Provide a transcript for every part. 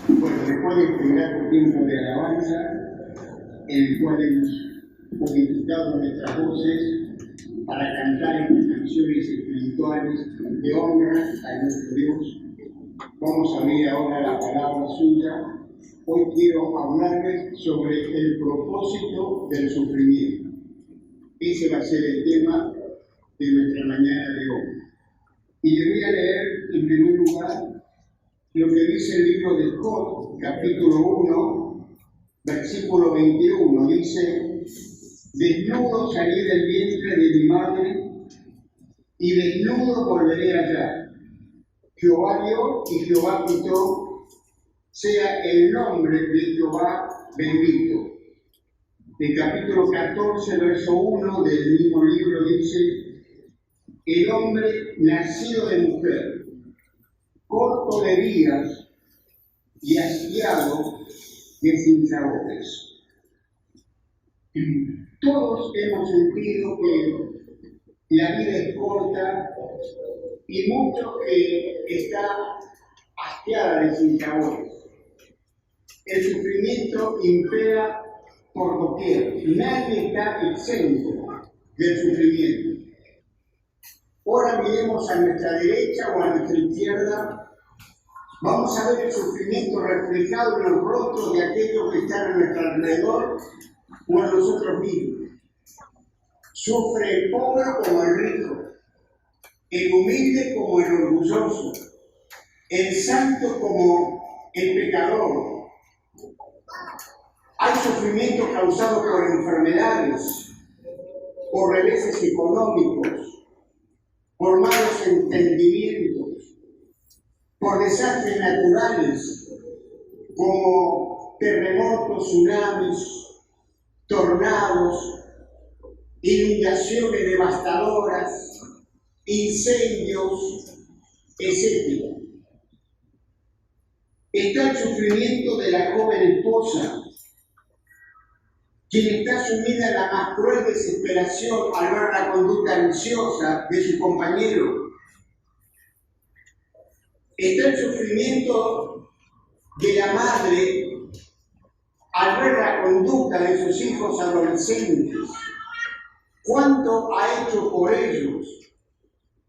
Bueno, después de este largo tiempo de alabanza, en el cual hemos unificado nuestras voces para cantar estas canciones espirituales de honra a nuestro Dios, vamos a ver ahora la palabra suya. Hoy quiero hablarles sobre el propósito del sufrimiento. Ese va a ser el tema de nuestra mañana de hoy. Y les voy a leer en primer lugar lo que dice el libro de Job, capítulo 1, versículo 21. Dice: desnudo salí del vientre de mi madre, y desnudo volveré allá. Jehová dio y Jehová quitó, sea el nombre de Jehová bendito. El capítulo 14, verso 1 del mismo libro dice: el hombre nacido de mujer, corto de días y hastiado de sinsabores. Todos hemos sentido que la vida es corta y mucho que está hastiada de sinsabores. El sufrimiento impera por doquier. Nadie está exento del sufrimiento. Ahora miremos a nuestra derecha o a nuestra izquierda. Vamos a ver el sufrimiento reflejado en los rostros de aquellos que están a nuestro alrededor o en nosotros mismos. Sufre el pobre como el rico, el humilde como el orgulloso, el santo como el pecador. Hay sufrimiento causado por enfermedades, por reveses económicos, por malos entendimientos, por desastres naturales como terremotos, tsunamis, tornados, inundaciones devastadoras, incendios, etc. Está el sufrimiento de la joven esposa, quien está sumida en la más cruel desesperación al ver la conducta ansiosa de su compañero. Está el sufrimiento de la madre al ver la conducta de sus hijos adolescentes. ¿Cuánto ha hecho por ellos?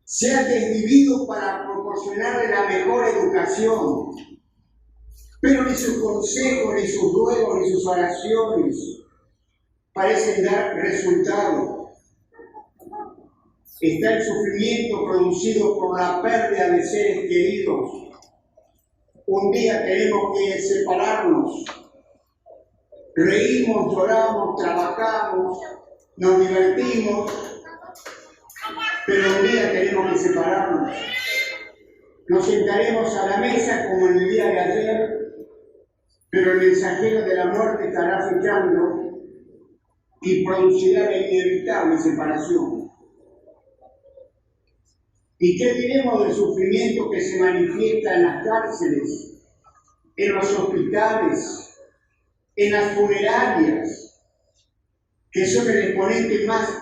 Se ha desvivido para proporcionarle la mejor educación, pero ni sus consejos, ni sus ruegos, ni sus oraciones parecen dar resultado. Está el sufrimiento producido por la pérdida de seres queridos. Un día tenemos que separarnos. Reímos, lloramos, trabajamos, nos divertimos, pero un día tenemos que separarnos. Nos sentaremos a la mesa como en el día de ayer, pero el mensajero de la muerte estará acechando y producirá la inevitable separación. ¿Y qué diremos del sufrimiento que se manifiesta en las cárceles, en los hospitales, en las funerarias, que son el exponente más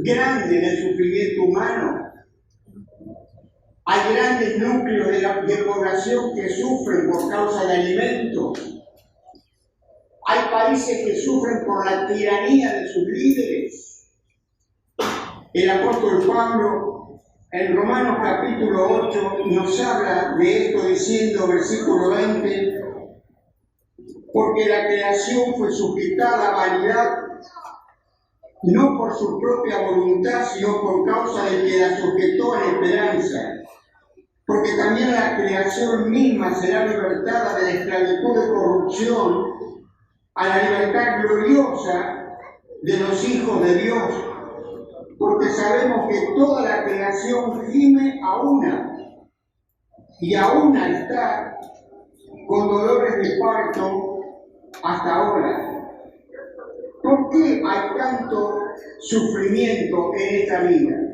grande del sufrimiento humano? Hay grandes núcleos de población que sufren por causa de alimentos. Hay países que sufren por la tiranía de sus líderes. El apóstol Pablo, en Romanos capítulo 8, nos habla de esto diciendo, versículo 20, porque la creación fue sujetada a vanidad, no por su propia voluntad, sino por causa de que la sujetó en esperanza. Porque también la creación misma será libertada de la esclavitud de corrupción a la libertad gloriosa de los hijos de Dios. Porque sabemos que toda la creación gime a una, y a una está con dolores de parto hasta ahora. ¿Por qué hay tanto sufrimiento en esta vida?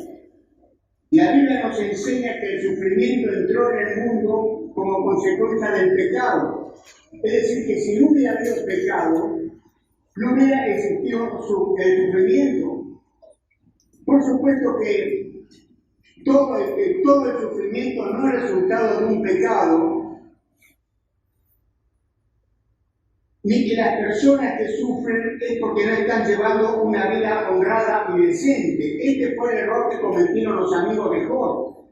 La Biblia nos enseña que el sufrimiento entró en el mundo como consecuencia del pecado. Es decir, que si no hubiera habido pecado, no hubiera existido el sufrimiento. Por supuesto que todo el sufrimiento no es resultado de un pecado, ni que las personas que sufren es porque no están llevando una vida honrada y decente. Este fue el error que cometieron los amigos de Job.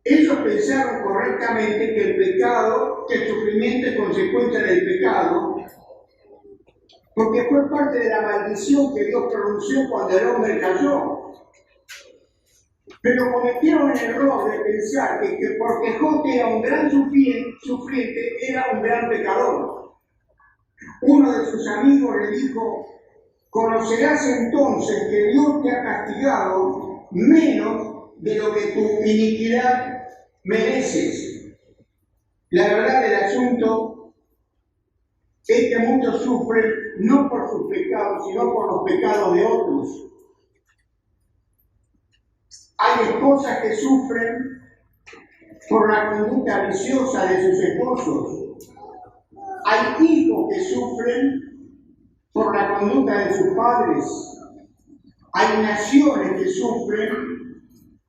Ellos pensaron correctamente que el sufrimiento es consecuencia del pecado, porque fue parte de la maldición que Dios pronunció cuando el hombre cayó. Pero cometieron el error de pensar que porque Job era un gran sufriente, era un gran pecador. Uno de sus amigos le dijo: conocerás entonces que Dios te ha castigado menos de lo que tu iniquidad mereces. La verdad del asunto es que muchos sufren no por sus pecados, sino por los pecados de otros. Hay esposas que sufren por la conducta viciosa de sus esposos. Hay hijos que sufren por la conducta de sus padres. Hay naciones que sufren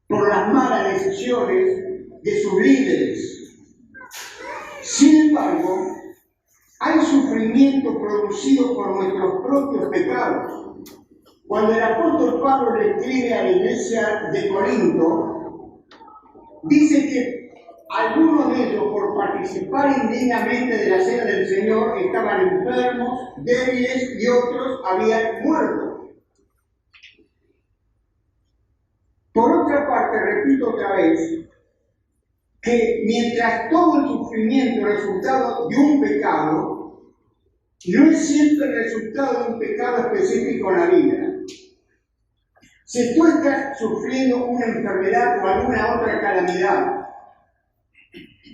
por las malas decisiones de sus líderes. Sin embargo, hay sufrimiento producido por nuestros propios pecados. Cuando el apóstol Pablo le escribe a la iglesia de Corinto, dice que algunos de ellos, por participar indignamente de la cena del Señor, estaban enfermos, débiles, y otros habían muerto. Por otra parte, repito otra vez, que mientras todo el sufrimiento es resultado de un pecado, no es siempre el resultado de un pecado específico en la vida. Si tú estás sufriendo una enfermedad o alguna otra calamidad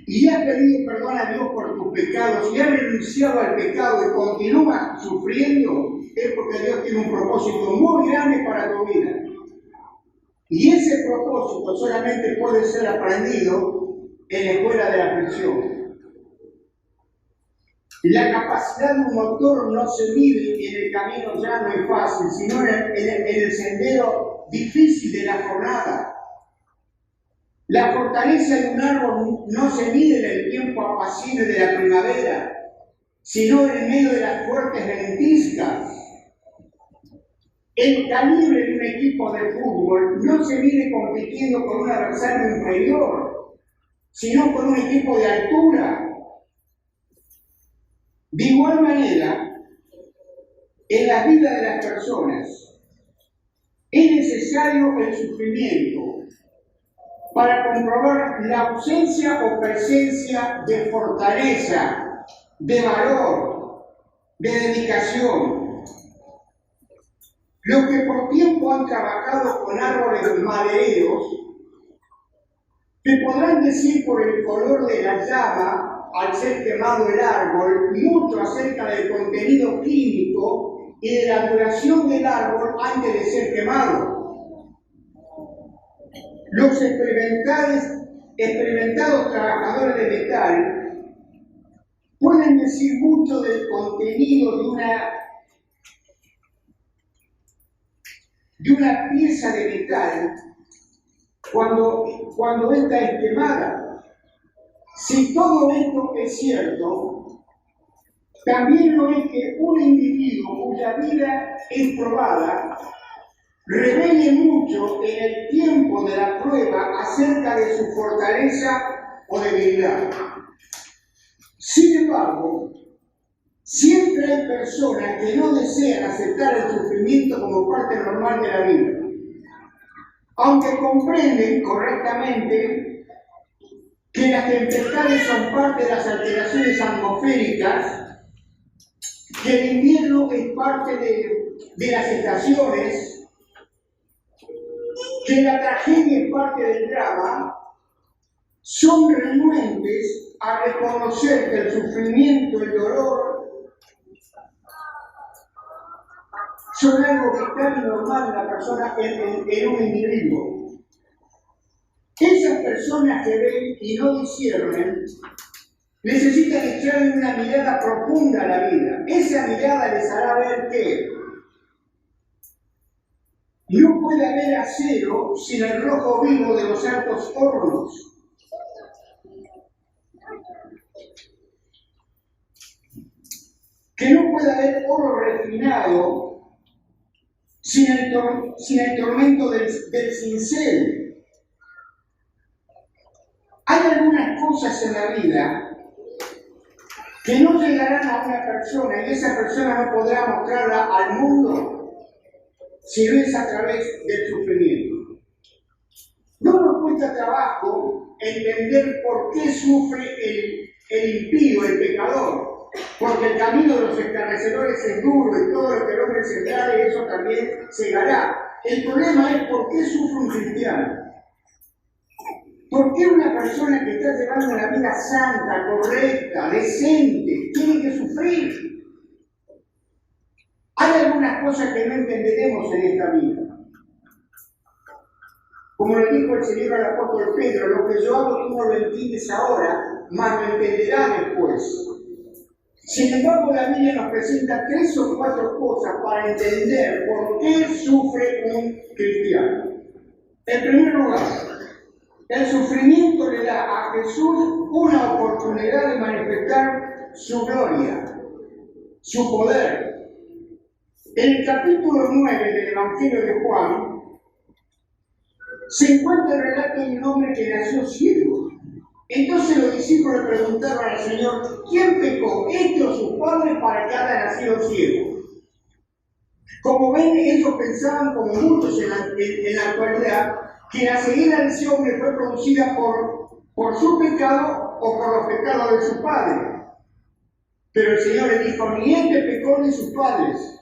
y has pedido perdón a Dios por tus pecados y has renunciado al pecado y continúas sufriendo, es porque Dios tiene un propósito muy grande para tu vida. Y ese propósito solamente puede ser aprendido en la escuela de la aflicción. La capacidad de un motor no se mide en el camino llano y fácil, sino en el sendero difícil de la jornada. La fortaleza de un árbol no se mide en el tiempo apacible de la primavera, sino en el medio de las fuertes ventiscas. El calibre de un equipo de fútbol no se mide compitiendo con un adversario inferior, sino con un equipo de altura. De igual manera, en la vida de las personas es necesario el sufrimiento para comprobar la ausencia o presencia de fortaleza, de valor, de dedicación. Los que por tiempo han trabajado con árboles madereros te podrán decir por el color de la llama al ser quemado el árbol mucho acerca del contenido químico y de la duración del árbol antes de ser quemado. Los experimentados trabajadores de metal pueden decir mucho del contenido de una pieza de metal cuando ésta es quemada. Si todo esto es cierto, también lo es que un individuo cuya vida es probada revele mucho en el tiempo de la prueba acerca de su fortaleza o debilidad. Sin embargo, siempre hay personas que no desean aceptar el sufrimiento como parte normal de la vida, aunque comprenden correctamente que las tempestades son parte de las alteraciones atmosféricas, que el invierno es parte de las estaciones, que la tragedia es parte del drama, son renuentes a reconocer que el sufrimiento, el dolor, son algo vital y normal en la persona, en un individuo. Esas personas que ven y no disciernen necesitan echarle una mirada profunda a la vida. Esa mirada les hará ver que no puede haber acero sin el rojo vivo de los altos hornos. que no puede haber oro refinado sin el tormento del cincel. Hay algunas cosas en la vida que no llegarán a una persona y esa persona no podrá mostrarla al mundo si no es a través del sufrimiento. No nos cuesta trabajo entender por qué sufre el impío, el pecador, porque el camino de los escarnecedores es duro y todo lo que el hombre sembrare, eso también segará. El problema es por qué sufre un cristiano. ¿Por qué una persona que está llevando una vida santa, correcta, decente, tiene que sufrir? Hay algunas cosas que no entenderemos en esta vida. Como le dijo el Señor al apóstol Pedro, lo que yo hago tú no lo entiendes ahora, mas lo entenderás después. Sin embargo, la Biblia nos presenta 3 o 4 cosas para entender por qué sufre un cristiano. En primer lugar, el sufrimiento le da a Jesús una oportunidad de manifestar su gloria, su poder. En el capítulo 9 del Evangelio de Juan, se encuentra el relato de un hombre que nació ciego. Entonces los discípulos le preguntaron al Señor, ¿quién pecó, este o sus padres, para que haya nacido ciego? Como ven, ellos pensaban, como muchos en la actualidad, que la ceguera de ese hombre fue producida por su pecado o por los pecados de su padre. Pero el Señor le dijo, ni este pecó ni sus padres,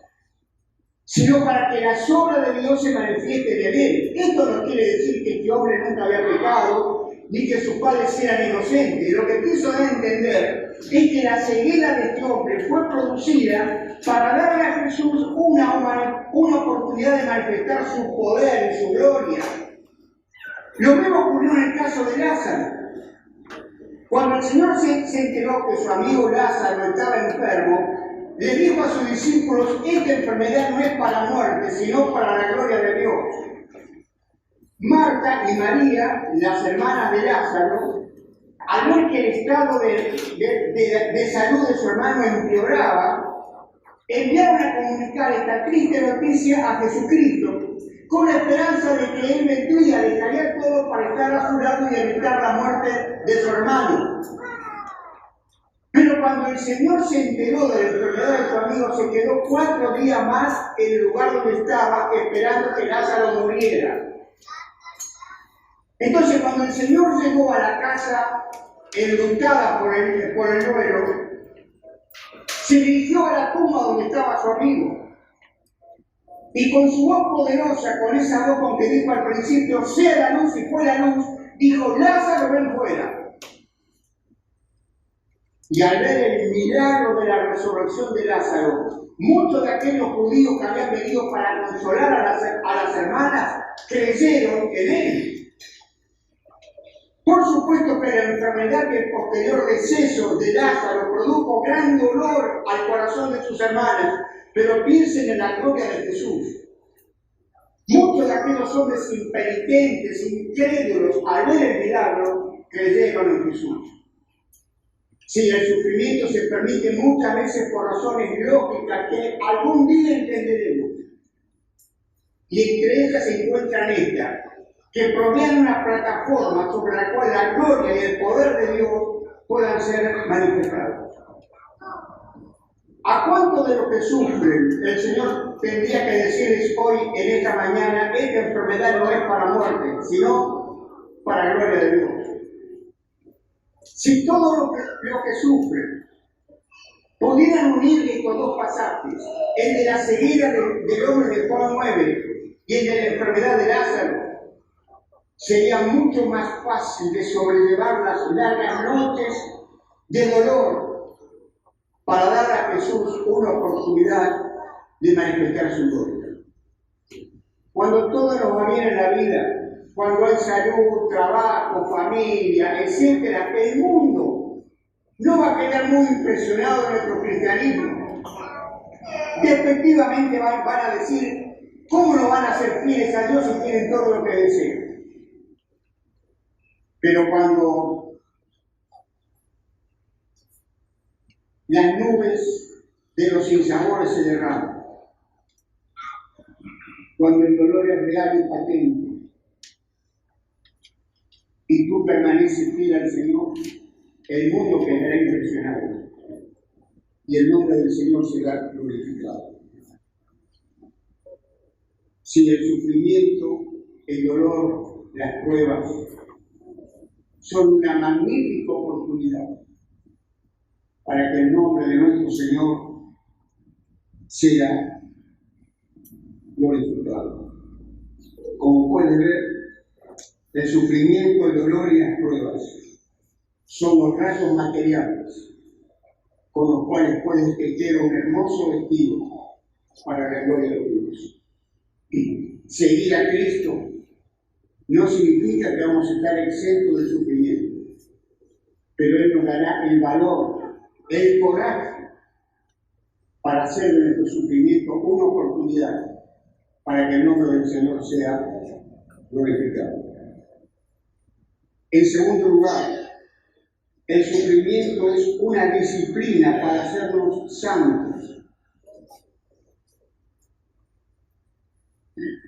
sino para que la obra de Dios se manifieste en él. Esto no quiere decir que este hombre nunca había pecado, ni que sus padres eran inocentes. Lo que quiso dar a entender es que la ceguera de este hombre fue producida para darle a Jesús una oportunidad de manifestar su poder y su gloria. Lo mismo ocurrió en el caso de Lázaro. Cuando el Señor se enteró que su amigo Lázaro estaba enfermo, le dijo a sus discípulos, esta enfermedad no es para la muerte, sino para la gloria de Dios. Marta y María, las hermanas de Lázaro, al ver que el estado de salud de su hermano empeoraba, enviaron a comunicar esta triste noticia a Jesucristo, con la esperanza de que él vendría, dejaría todo para estar a su lado y evitar la muerte de su hermano. Pero cuando el Señor se enteró de la enfermedad de su amigo, se quedó 4 días más en el lugar donde estaba, esperando que Lázaro muriera. Entonces, cuando el Señor llegó a la casa enlutada por el duelo, se dirigió a la tumba donde estaba su amigo. Y con su voz poderosa, con esa voz con que dijo al principio, sea la luz, y fue la luz, dijo, Lázaro, ven fuera. Y al ver el milagro de la resurrección de Lázaro, muchos de aquellos judíos que habían venido para consolar a las hermanas, creyeron en él. Por supuesto que la enfermedad y el posterior deceso de Lázaro produjo gran dolor al corazón de sus hermanas, pero piensen en la gloria de Jesús. Muchos de aquellos hombres impenitentes, incrédulos, al ver el milagro, creyeron en Jesús. Sí, el sufrimiento se permite muchas veces por razones lógicas que algún día entenderemos. Y entre ellas se encuentran estas, que provean una plataforma sobre la cual la gloria y el poder de Dios puedan ser manifestados. ¿A cuánto de lo que sufren el Señor tendría que decirles hoy, en esta mañana, esta enfermedad no es para muerte, sino para gloria de Dios? Si todo lo que sufren pudieran unir estos 2 pasajes, el de la ceguera del hombre de Juan 9 y el de la enfermedad de Lázaro, sería mucho más fácil de sobrellevar las largas noches de dolor para dar a Jesús una oportunidad de manifestar su gloria. Cuando todo nos va bien en la vida, cuando hay salud, trabajo, familia, etc., el mundo no va a quedar muy impresionado de nuestro cristianismo. Despectivamente van a decir, ¿cómo no van a ser fieles a Dios si tienen todo lo que desean? Pero cuando las nubes de los sinsabores se derrama. Cuando el dolor es real y patente, y tú permaneces fiel al Señor, el mundo quedará impresionado y el nombre del Señor será glorificado. Sin el sufrimiento, el dolor, las pruebas son una magnífica oportunidad para que el nombre de nuestro Señor sea glorificado. Como pueden ver, el sufrimiento, el dolor y las pruebas son los rasgos materiales con los cuales puedes tejer un hermoso vestido para la gloria de Dios. Seguir a Cristo no significa que vamos a estar exentos del sufrimiento, pero Él nos dará el valor, el coraje para hacer de nuestro sufrimiento una oportunidad para que el nombre del Señor sea glorificado. En segundo lugar, el sufrimiento es una disciplina para hacernos santos.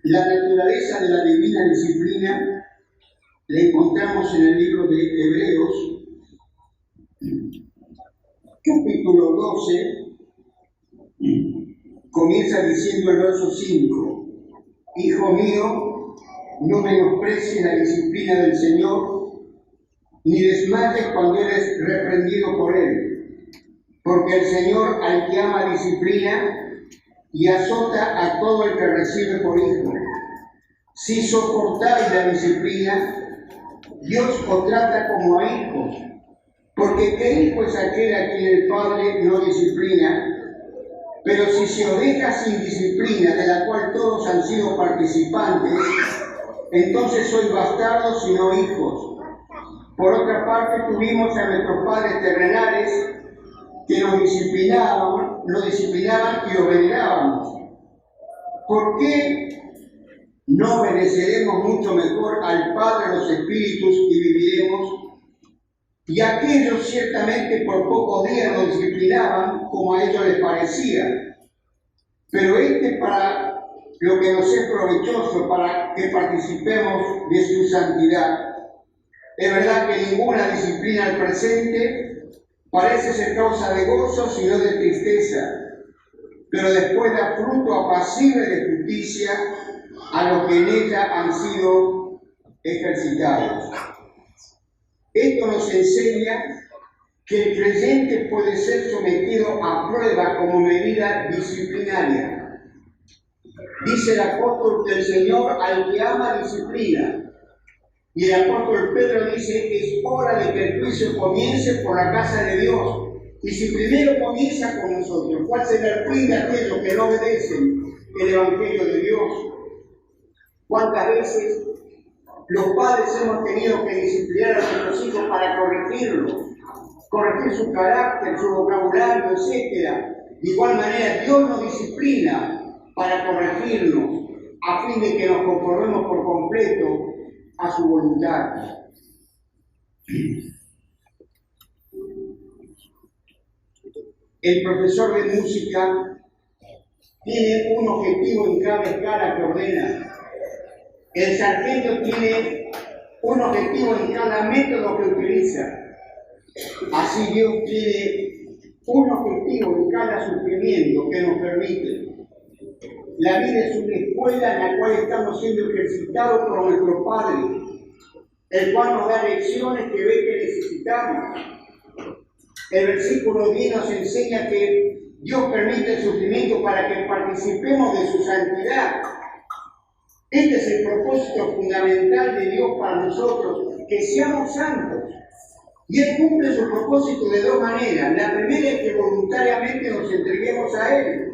La naturaleza de la divina disciplina la encontramos en el libro de Hebreos, capítulo 12, comienza diciendo el verso 5: Hijo mío, no menosprecies la disciplina del Señor, ni desmayes cuando eres reprendido por Él, porque el Señor al que ama disciplina y azota a todo el que recibe por hijo. Si soportáis la disciplina, Dios os trata como a hijos, porque ¿qué hijo es aquel a quien el Padre no disciplina? Pero si se os deja sin disciplina, de la cual todos han sido participantes, entonces sois bastardos y no hijos. Por otra parte, tuvimos a nuestros padres terrenales que nos disciplinaban y los venerábamos. ¿Por qué no obedeceremos mucho mejor al Padre de los Espíritus y viviremos? Y aquellos ciertamente por pocos días nos disciplinaban como a ellos les parecía, pero para lo que nos es provechoso, para que participemos de su santidad. Es verdad que ninguna disciplina al presente parece ser causa de gozo, sino de tristeza, pero después da fruto apacible de justicia a los que en ella han sido ejercitados. Esto nos enseña que el creyente puede ser sometido a prueba como medida disciplinaria. Dice el apóstol del Señor al que ama disciplina. Y el apóstol Pedro dice, es hora de que el juicio comience por la casa de Dios. Y si primero comienza con nosotros, ¿cuál será el fin de aquellos que no obedecen el Evangelio de Dios? ¿Cuántas veces los padres hemos tenido que disciplinar a nuestros hijos para corregir su carácter, su vocabulario, etc.? De igual manera, Dios nos disciplina para corregirnos, a fin de que nos conformemos por completo a su voluntad. El profesor de música tiene un objetivo en cada escala que ordena. El sargento tiene un objetivo en cada método que utiliza. Así Dios tiene un objetivo en cada sufrimiento que nos permite. La vida es una escuela en la cual estamos siendo ejercitados por nuestro Padre, el cual nos da lecciones que ve que necesitamos. El versículo 10 nos enseña que Dios permite el sufrimiento para que participemos de su santidad. Este es el propósito fundamental de Dios para nosotros, que seamos santos. Y Él cumple su propósito de dos maneras. La primera es que voluntariamente nos entreguemos a Él,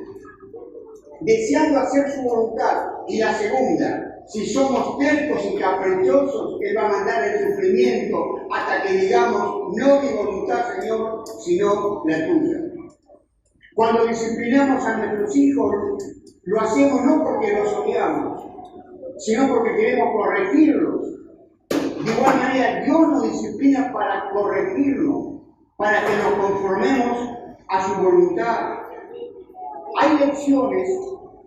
deseando hacer su voluntad. Y la segunda, si somos tercos y caprichosos, Él va a mandar el sufrimiento hasta que digamos, no mi voluntad, Señor, sino la tuya. Cuando disciplinamos a nuestros hijos, lo hacemos no porque los odiamos, sino porque queremos corregirlos. De igual manera, Dios nos disciplina para corregirnos, para que nos conformemos a su voluntad. hay lecciones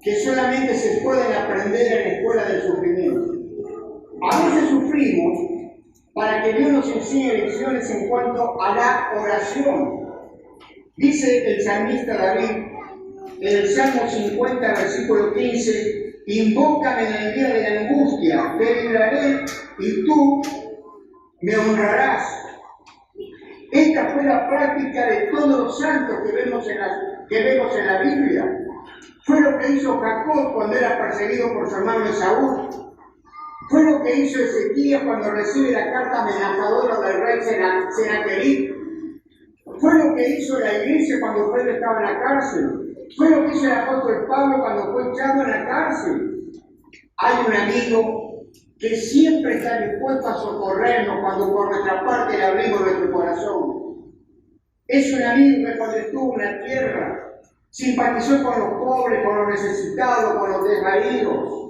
que solamente se pueden aprender en la escuela del sufrimiento. A veces sufrimos para que Dios nos enseñe lecciones en cuanto a la oración. Dice el salmista David en el Salmo 50, versículo 15, invócame en el día de la angustia, te libraré y tú me honrarás. Esta fue la práctica de todos los santos que vemos en la Biblia. Fue lo que hizo Jacob cuando era perseguido por su hermano Esaú. Fue lo que hizo Ezequías cuando recibe la carta amenazadora del rey Sennacherib. Fue lo que hizo la iglesia cuando Pedro estaba en la cárcel. Fue lo que hizo el apóstol Pablo cuando fue echado en la cárcel. Hay un amigo que siempre está dispuesto a socorrernos cuando por nuestra parte le abrimos nuestro corazón. Es un amigo que cuando estuvo en la tierra simpatizó con los pobres, con los necesitados, con los desvalidos.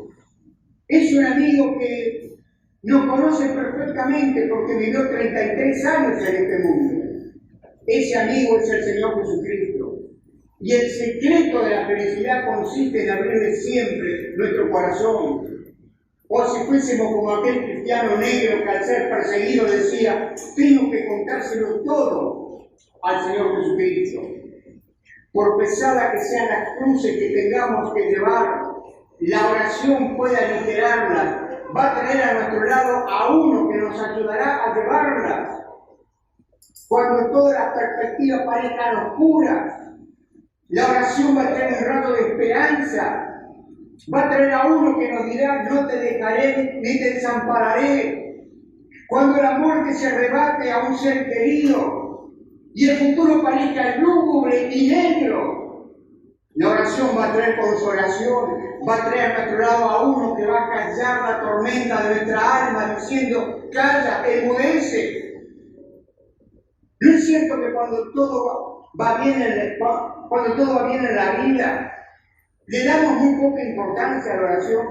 Es un amigo que nos conoce perfectamente porque vivió 33 años en este mundo. Ese amigo es el Señor Jesucristo. Y el secreto de la felicidad consiste en abrirle siempre nuestro corazón. O si fuésemos como aquel cristiano negro que al ser perseguido decía, tengo que contárselo todo al Señor Jesucristo. Por pesada que sean las cruces que tengamos que llevar, la oración puede aligerarlas. Va a tener a nuestro lado a uno que nos ayudará a llevarlas. Cuando todas las perspectivas parezcan oscuras, la oración va a traer un rato de esperanza. Va a traer a uno que nos dirá, no te dejaré ni te desampararé. Cuando la muerte se arrebate a un ser querido y el futuro parezca lúgubre y negro, la oración va a traer consolación, va a traer a nuestro lado a uno que va a callar la tormenta de nuestra alma diciendo, calla, enmudece. ¿No es cierto que cuando todo va bien en la vida, le damos muy poca importancia a la oración?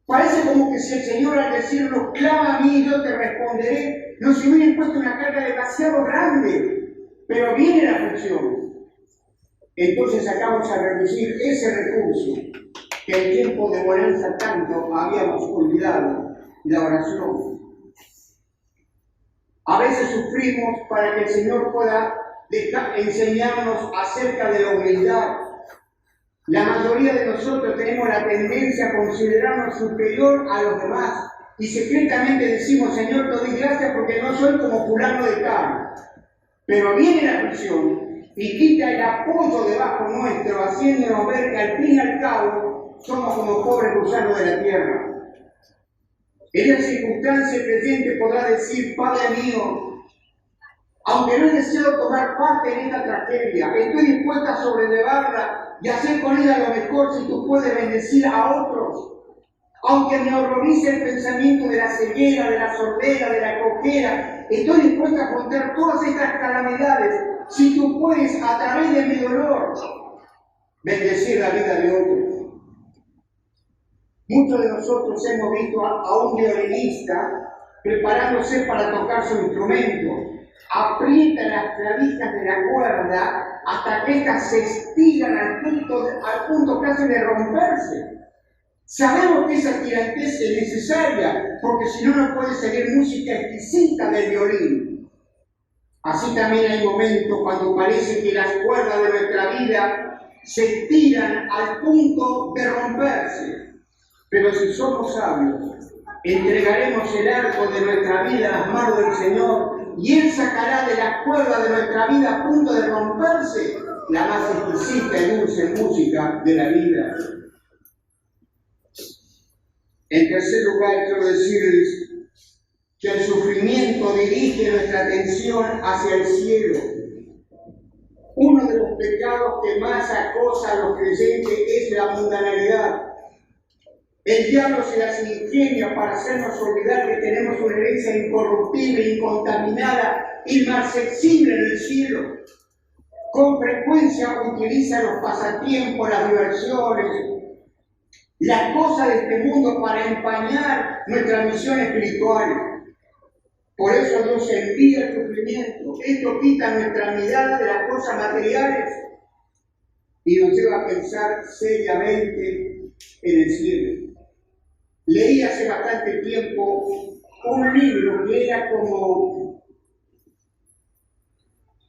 Parece como que si el Señor al decirnos, clama a mí y yo te responderé, nos hubiera impuesto una carga demasiado grande, pero viene la aflicción. Entonces sacamos a reducir ese recurso que en tiempo de bonanza tanto habíamos olvidado, la oración. A veces sufrimos para que el Señor pueda enseñarnos acerca de la humildad. La mayoría de nosotros tenemos la tendencia a considerarnos superior a los demás y secretamente decimos, Señor, te doy gracias porque no soy como fulano de tal. Pero viene la aflicción y quita el apoyo debajo nuestro, haciéndonos ver que al fin y al cabo somos como pobres gusanos de la tierra. En esa circunstancia el creyente podrá decir, Padre mío, aunque no he deseado tomar parte en esta tragedia, estoy dispuesta a sobrellevarla y hacer con ella lo mejor si tú puedes bendecir a otros. Aunque me horrorice el pensamiento de la ceguera, de la sordera, de la cojera, estoy dispuesta a afrontar todas estas calamidades si tú puedes, a través de mi dolor, bendecir la vida de otros. Muchos de nosotros hemos visto a un violinista preparándose para tocar su instrumento. Aprieta las clavijas de la cuerda hasta que éstas se estiran al punto casi de romperse. Sabemos que esa tirantez es necesaria, porque si no, no puede seguir música exquisita del violín. Así también hay momentos cuando parece que las cuerdas de nuestra vida se estiran al punto de romperse. Pero si somos sabios, entregaremos el arco de nuestra vida a las manos del Señor y Él sacará de la cuerda de nuestra vida a punto de romperse la más exquisita y dulce música de la vida. En tercer lugar, quiero decirles que el sufrimiento dirige nuestra atención hacia el cielo. Uno de los pecados que más acosa a los creyentes es la mundanalidad. El diablo se las ingenia para hacernos olvidar que tenemos una herencia incorruptible, incontaminada, inmarcesible en el cielo. Con frecuencia utiliza los pasatiempos, las diversiones, las cosas de este mundo para empañar nuestra misión espiritual. Por eso Dios envía el sufrimiento. Esto quita nuestra mirada de las cosas materiales. y nos lleva a pensar seriamente en el cielo. Leí hace bastante tiempo un libro que era como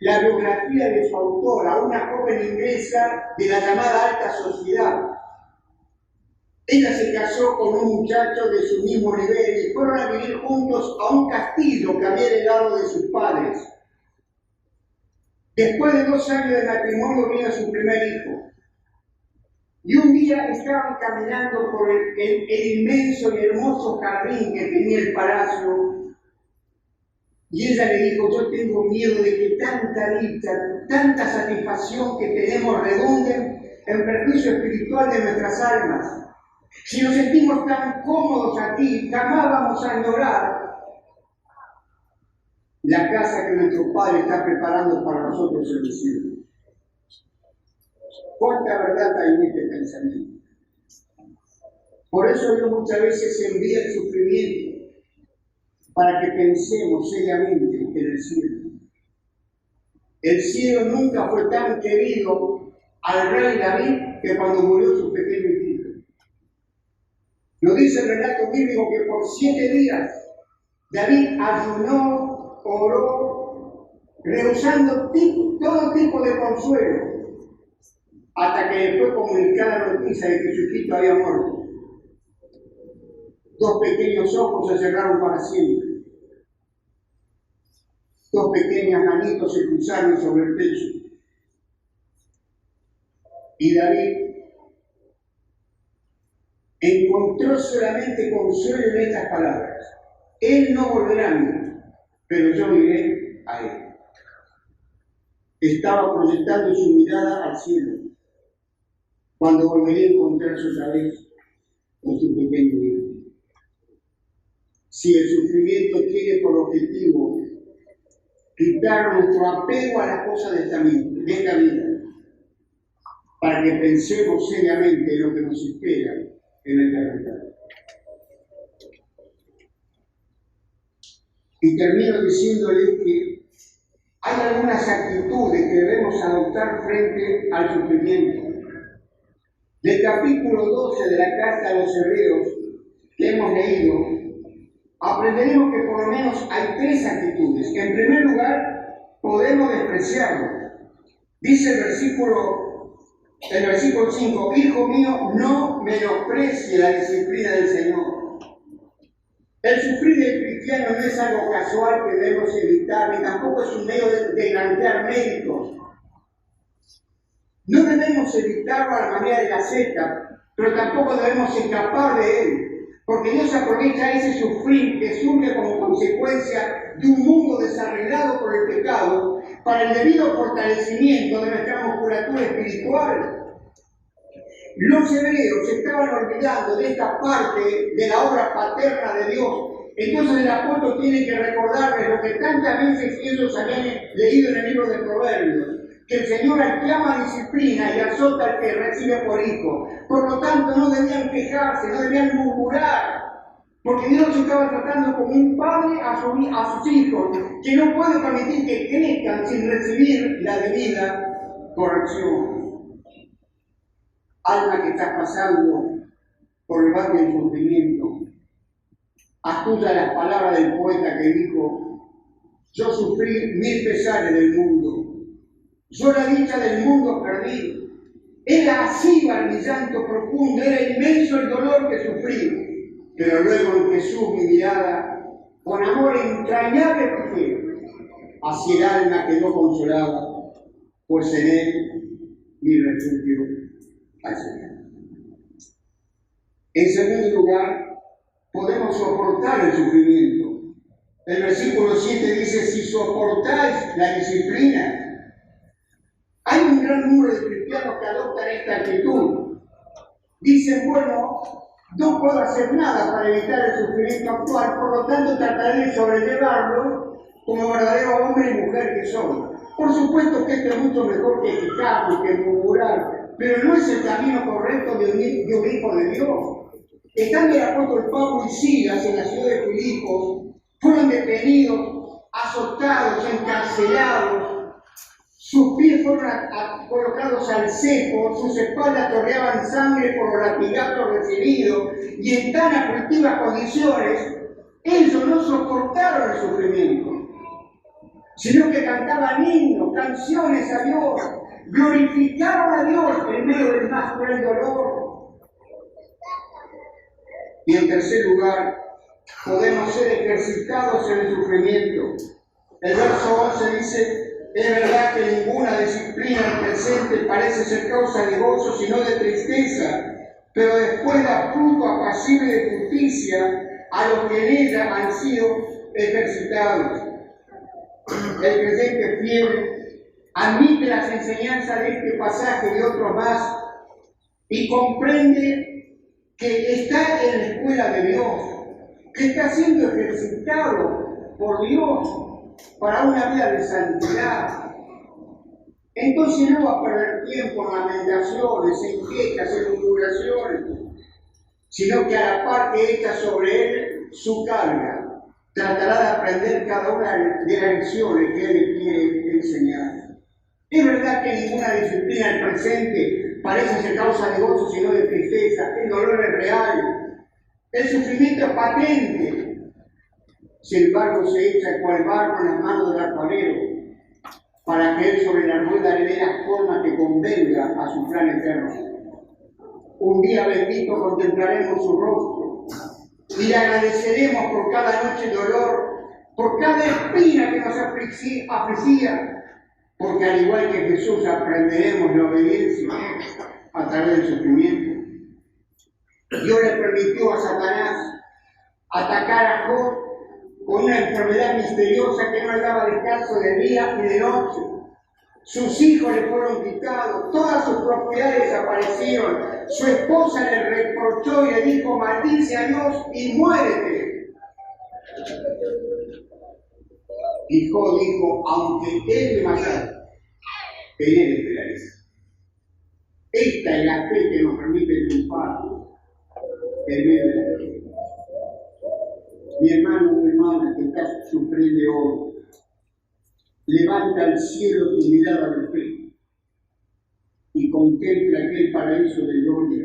la biografía de su autora, una joven inglesa de la llamada alta sociedad. Ella se casó con un muchacho de su mismo nivel y fueron a vivir juntos a un castillo que había heredado de sus padres. Después de 2 años de matrimonio vino su primer hijo. Y un día estaban caminando por el inmenso y hermoso jardín que tenía el palacio. Y ella le dijo: yo tengo miedo de que tanta dicha, tanta satisfacción que tenemos redunden en perjuicio espiritual de nuestras almas. Si nos sentimos tan cómodos aquí, jamás vamos a añorar la casa que nuestro Padre está preparando para nosotros en el cielo. ¿Cuánta verdad hay en este pensamiento? Por eso Dios muchas veces envía el sufrimiento para que pensemos seriamente en el cielo. El cielo nunca fue tan querido al rey David que cuando murió su pequeño hijo. Lo dice el relato bíblico que por 7 días David ayunó, oró, rehusando todo tipo de consuelo, hasta que le fue comunicada la noticia de que su hijito había muerto. 2 pequeños ojos se cerraron para siempre. 2 pequeñas manitos se cruzaron sobre el pecho. Y David encontró solamente consuelo en estas palabras: Él no volverá a mí, pero yo iré a Él. Estaba proyectando su mirada al cielo, cuando volvería a encontrarse otra vez con su pequeño hijo. Si el sufrimiento tiene por objetivo quitar nuestro apego a las cosas de esta vida, para que pensemos seriamente en lo que nos espera en la eternidad. Y termino diciéndole que hay algunas actitudes que debemos adoptar frente al sufrimiento. Del capítulo 12 de la carta a los Hebreos que hemos leído, aprenderemos que por lo menos hay 3 actitudes. En primer lugar, podemos despreciarlo. Dice el versículo 5: Hijo mío, no menosprecie la disciplina del Señor. El sufrir del cristiano no es algo casual que debemos evitar, ni tampoco es un medio de granjear méritos. No debemos evitarlo a la manera de la seta, pero tampoco debemos escapar de él, porque Dios aprovecha ese sufrir que surge como consecuencia de un mundo desarreglado por el pecado para el debido fortalecimiento de nuestra musculatura espiritual. Los hebreos se estaban olvidando de esta parte de la obra paterna de Dios. Entonces el apóstol tiene que recordarles lo que tantas veces ellos habían leído en el libro de Proverbios: que el Señor al que ama disciplina y azota al que recibe por hijo. Por lo tanto, no debían quejarse, no debían murmurar, porque Dios estaba tratando como un padre a sus hijos, que no puede permitir que crezcan sin recibir la debida corrección. Alma que estás pasando por el valle del sufrimiento, acuda las palabras del poeta que dijo: yo sufrí 1000 pesares del mundo, yo la dicha del mundo perdí. Era así mi llanto profundo, era inmenso el dolor que sufrí, pero luego en Jesús mi mirada, con amor entrañable fijé, hacia el alma quedó consolada, pues en él mi refugio al Señor. En segundo lugar, podemos soportar el sufrimiento. El versículo 7 dice: si soportáis la disciplina. Hay un gran número de cristianos que adoptan esta actitud. Dicen: bueno, no puedo hacer nada para evitar el sufrimiento actual, por lo tanto trataré de sobrellevarlo como verdadero hombre y mujer que soy. Por supuesto que esto es mucho mejor que quejarnos, que murmurar, pero no es el camino correcto de un hijo de Dios. Estando el apóstol Pablo y Silas en la ciudad de Filipos, fueron detenidos, azotados, encarcelados, sus pies fueron colocados al cepo, sus espaldas torreaban sangre por los latigazos recibidos, y en tan aflictivas condiciones, ellos no soportaron el sufrimiento, sino que cantaban himnos, canciones a Dios, glorificaron a Dios en medio del más cruel dolor. Y en tercer lugar, podemos ser ejercitados en el sufrimiento. El verso 11 dice: es verdad que ninguna disciplina al presente parece ser causa de gozo, sino de tristeza, pero después da fruto apacible de justicia a los que en ella han sido ejercitados. El creyente fiel admite las enseñanzas de este pasaje y de otros más y comprende que está en la escuela de Dios, que está siendo ejercitado por Dios para una vida de santidad. Entonces no va a perder tiempo en lamentaciones, en quejas, en murmuraciones, sino que a la par que echa sobre él su carga, tratará de aprender cada una de las lecciones que él le quiere enseñar. Es verdad que ninguna disciplina al presente parece ser causa de gozo, sino de tristeza. El dolor es real, el sufrimiento es patente. Sin embargo, se echa cual barro en las manos del alfarero, para que él sobre la rueda le dé la forma que convenga a su plan eterno. Un día bendito contemplaremos su rostro y le agradeceremos por cada noche de dolor, por cada espina que nos afligía, porque al igual que Jesús aprenderemos la obediencia a través del sufrimiento. Dios le permitió a Satanás atacar a Job con una enfermedad misteriosa que no le daba descanso de día y de noche. Sus hijos le fueron quitados, todas sus propiedades desaparecieron. Su esposa le reprochó y le dijo: maldice a Dios y muérete. Y Job dijo: aunque él me matara, en él esperaré. Esta es la fe que nos permite triunfar en medio de la fe. Mi hermano, mi hermana que está sufriendo hoy, levanta al cielo tu mirada de fe y contempla aquel paraíso de gloria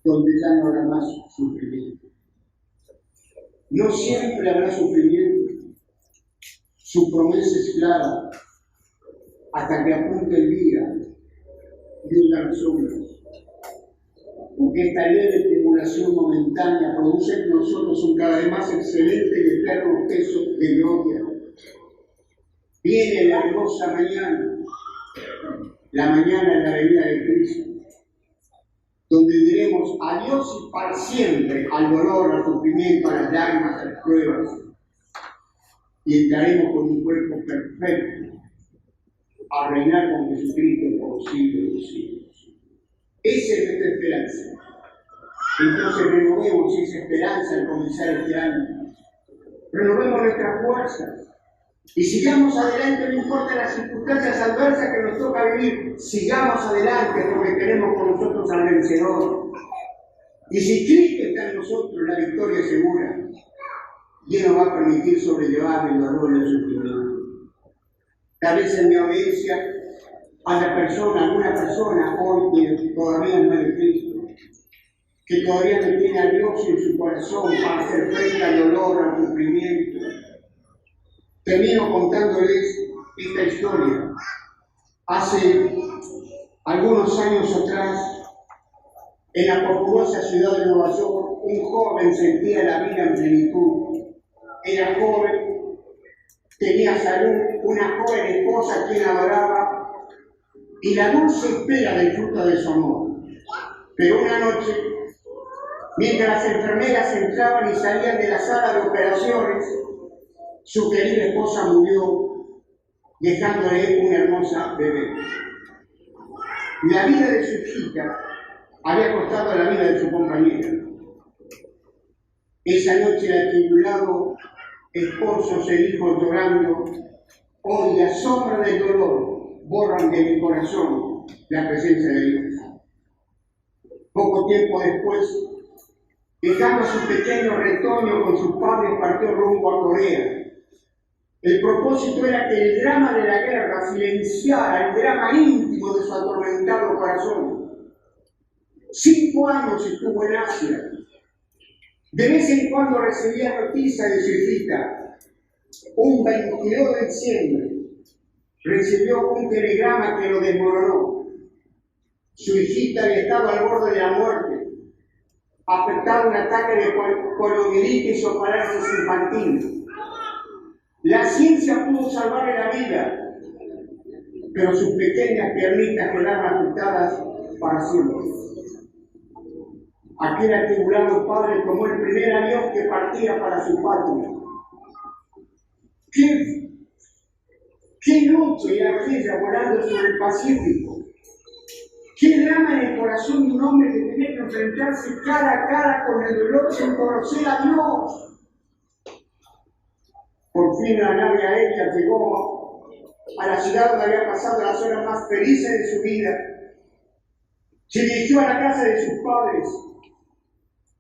donde ya no habrá más sufrimiento. No siempre habrá sufrimiento. Su promesa es clara hasta que apunte el día de las sombras. Porque esta leve tribulación momentánea produce en nosotros un cada vez más excelente y eterno peso de gloria. Viene la hermosa mañana, la mañana de la venida de Cristo, donde diremos adiós y para siempre al dolor, al sufrimiento, a las lágrimas, a las pruebas, y entraremos con un cuerpo perfecto a reinar con Jesucristo por los siglos de los siglos. Esa es nuestra esperanza. Entonces renovemos esa esperanza al comenzar este año. Renovemos nuestras fuerzas y sigamos adelante, no importa las circunstancias adversas que nos toca vivir. Sigamos adelante porque tenemos con nosotros al vencedor. Y si Cristo está en nosotros, la victoria es segura. Y Él nos va a permitir sobrellevar el dolor y el sufrimiento. Tal vez en mi obediencia haya alguna persona hoy que todavía no es de Cristo, que todavía no tiene a Dios en su corazón para hacer frente al dolor, al sufrimiento. Termino contándoles esta historia. Hace algunos años atrás, en la populosa ciudad de Nueva York, un joven sentía la vida en plenitud. Era joven, tenía salud, una joven esposa a quien adoraba y la dulce espera del fruto de su amor. Pero una noche, mientras las enfermeras entraban y salían de la sala de operaciones, su querida esposa murió, dejándole una hermosa bebé. La vida de su hijita había costado la vida de su compañera. Esa noche el atribulado esposo se dijo llorando: hoy la sombra del dolor borran de mi corazón la presencia de Dios. Poco tiempo después, dejando a su pequeño retoño con sus padres, partió rumbo a Corea. El propósito era que el drama de la guerra silenciara el drama íntimo de su atormentado corazón. 5 años estuvo en Asia. De vez en cuando recibía noticias de su hijita. Un 22 de diciembre recibió un telegrama que lo desmoronó. Su hijita había estado al borde de la muerte, afectada un ataque de poliomielitis o parálisis infantil. La ciencia pudo salvarle la vida, pero sus pequeñas piernitas quedaron afectadas para siempre. Aquel atribulado padre tomó el primer avión que partía para su patria. ¿Qué noche era aquella volando sobre el Pacífico? ¿Qué drama en el corazón de un hombre que tenía que enfrentarse cara a cara con el dolor sin conocer a Dios? Por fin la nave aérea llegó a la ciudad donde había pasado las horas más felices de su vida. Se dirigió a la casa de sus padres.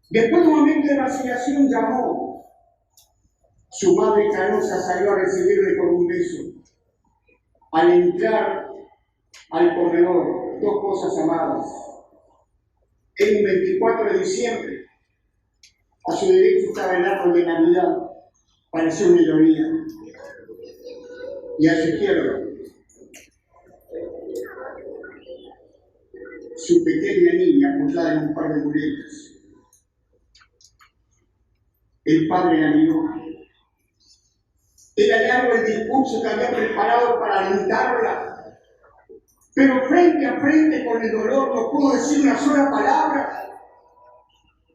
Después de un momento de vacilación llamó. Su madre canosa salió a recibirle con un beso. Al entrar al comedor, 2 cosas amadas. Era un 24 de diciembre. A su derecha estaba el árbol de Navidad. Parecía una ironía. Y a su izquierda, su pequeña niña apoyada en un par de muletas. El padre la miró. Era largo el discurso que había preparado para alentarla, pero frente a frente con el dolor no pudo decir una sola palabra.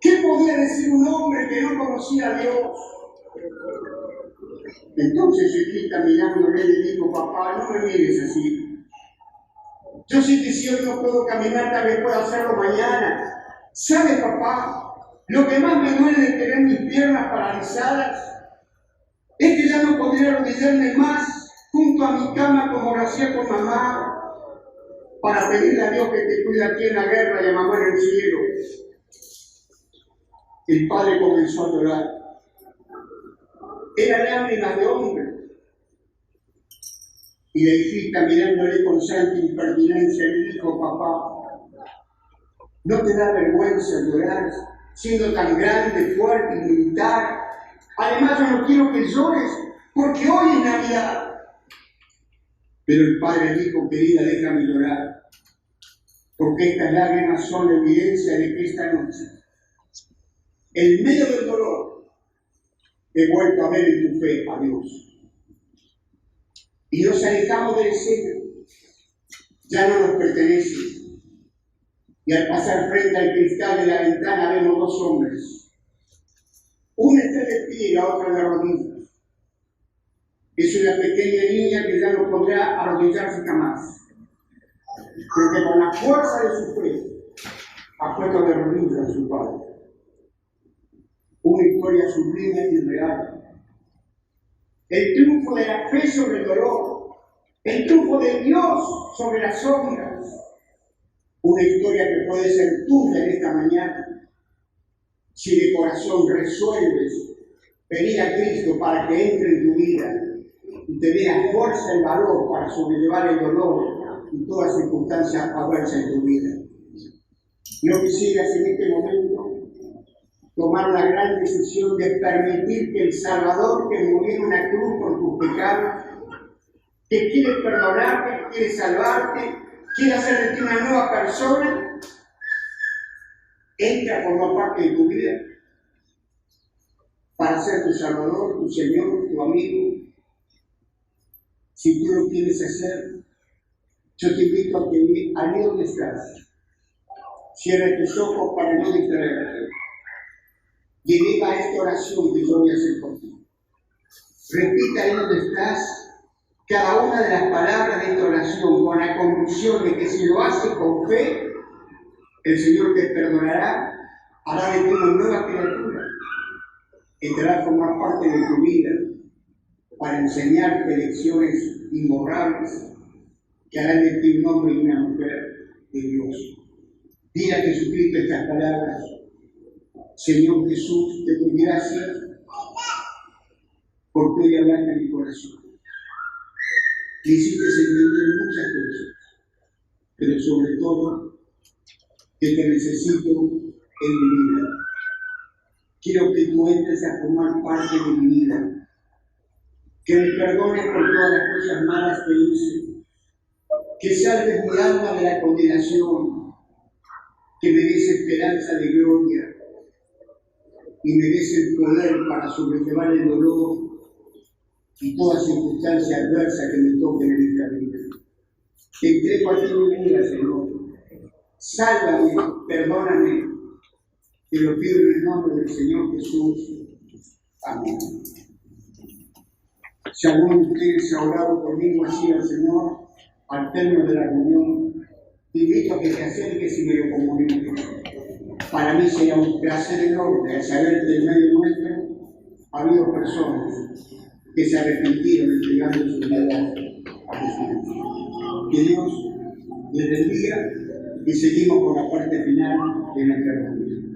¿Qué podía decir un hombre que no conocía a Dios? Entonces su hijita mirándole le dijo: papá, no me mires así. Yo sé que si hoy no puedo caminar, tal vez pueda hacerlo mañana. ¿Sabe, papá? Lo que más me duele de tener mis piernas paralizadas es que ya no podría arrodillarme más junto a mi cama como lo hacía con mamá para pedirle a Dios que te cuide aquí en la guerra y a mamá en el cielo. El padre comenzó a llorar. Eran lágrimas de hombre. Y la hijita, mirándole con santa impertinencia, le dijo: papá, ¿no te da vergüenza llorar siendo tan grande, fuerte y militar? Además, yo no quiero que llores, porque hoy es Navidad. Pero el padre dijo: querida, déjame llorar, porque estas lágrimas son la evidencia de que esta noche, en medio del dolor, he vuelto a ver en tu fe a Dios. Y nos alejamos del escena, ya no nos pertenece. Y al pasar frente al cristal de la ventana vemos 2 hombres. Uno está de pie y la otra de rodillas. Es una pequeña niña que ya no podrá arrodillarse jamás, porque con la fuerza de su fe ha puesto de rodillas a su padre. Una historia sublime y real. El triunfo de la fe sobre el dolor, el triunfo de Dios sobre las sombras. Una historia que puede ser tuya en esta mañana, si de corazón resuelves pedir a Cristo para que entre en tu vida y te dé la fuerza y valor para sobrellevar el dolor y todas circunstancias adversas en tu vida. No quisieras en este momento tomar la gran decisión de permitir que el Salvador que murió en una cruz por tus pecados, que quiere perdonarte, quiere salvarte, quiere hacer de ti una nueva persona, entre a formar parte de tu vida para ser tu Salvador, tu Señor, tu amigo. Si tú lo quieres hacer, yo te invito a que allí donde estás, cierra tus ojos para no distraerte. Y eleva esta oración que yo voy a hacer por ti. Repita ahí donde estás cada una de las palabras de esta oración con la convicción de que si lo haces con fe, el Señor te perdonará, hará de ti una nueva criatura, entrará a formar parte de tu vida para enseñarte lecciones imborrables que harán de ti un hombre y una mujer de Dios. Dile a Jesucristo estas palabras: Señor Jesús, te doy gracias porque hoy hablaste en mi corazón. Me hiciste entender muchas cosas, pero sobre todo que te necesito en mi vida. Quiero que tú entres a formar parte de mi vida, que me perdones por todas las cosas malas que hice, que salves mi alma de la condenación, que me des esperanza de gloria y me des el poder para sobrellevar el dolor y toda circunstancia adversa que me toque en esta vida. Te entrego a ti mi vida, Señor. Sálvame, perdóname. Te lo pido en el nombre del Señor Jesús. Amén. Si alguno de ustedes ha orado conmigo así al Señor, al término de la reunión, te invito a que te acerques y me lo comuniques. Para mí será un placer enorme al saber que en medio nuestro ha habido personas que se arrepintieron entregando su vida a Jesús. Que Dios les bendiga y seguimos con la parte final de nuestra reunión.